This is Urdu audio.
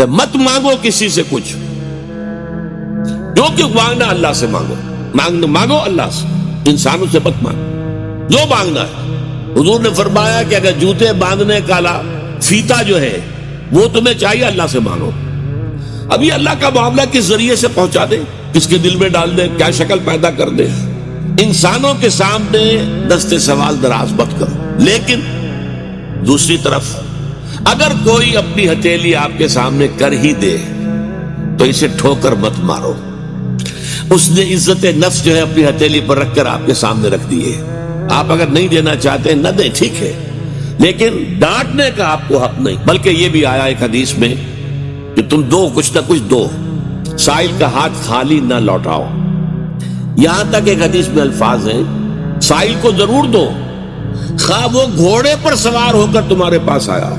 مت مانگو کسی سے کچھ، جو کہ مانگنا اللہ سے مانگو، مانگو اللہ سے، انسانوں سے مت مانگو جو مانگنا ہے۔ حضور نے فرمایا کہ اگر جوتے باندھنے کا فیتا جو ہے وہ تمہیں چاہیے، اللہ سے مانگو۔ ابھی اللہ کا معاملہ کس ذریعے سے پہنچا دے، کس کے دل میں ڈال دے، کیا شکل پیدا کر دے، انسانوں کے سامنے دستے سوال دراز مت کرو۔ لیکن دوسری طرف اگر کوئی اپنی ہتھیلی آپ کے سامنے کر ہی دے تو اسے ٹھوکر مت مارو۔ اس نے عزت نفس جو ہے اپنی ہتھیلی پر رکھ کر آپ کے سامنے رکھ دی ہے۔ آپ اگر نہیں دینا چاہتے نہ دیں، ٹھیک ہے، لیکن ڈانٹنے کا آپ کو حق نہیں۔ بلکہ یہ بھی آیا ایک حدیث میں کہ تم دو، کچھ نہ کچھ دو، سائل کا ہاتھ خالی نہ لوٹاؤ۔ یہاں تک ایک حدیث میں الفاظ ہیں سائل کو ضرور دو، خواہ وہ گھوڑے پر سوار ہو کر تمہارے پاس آیا۔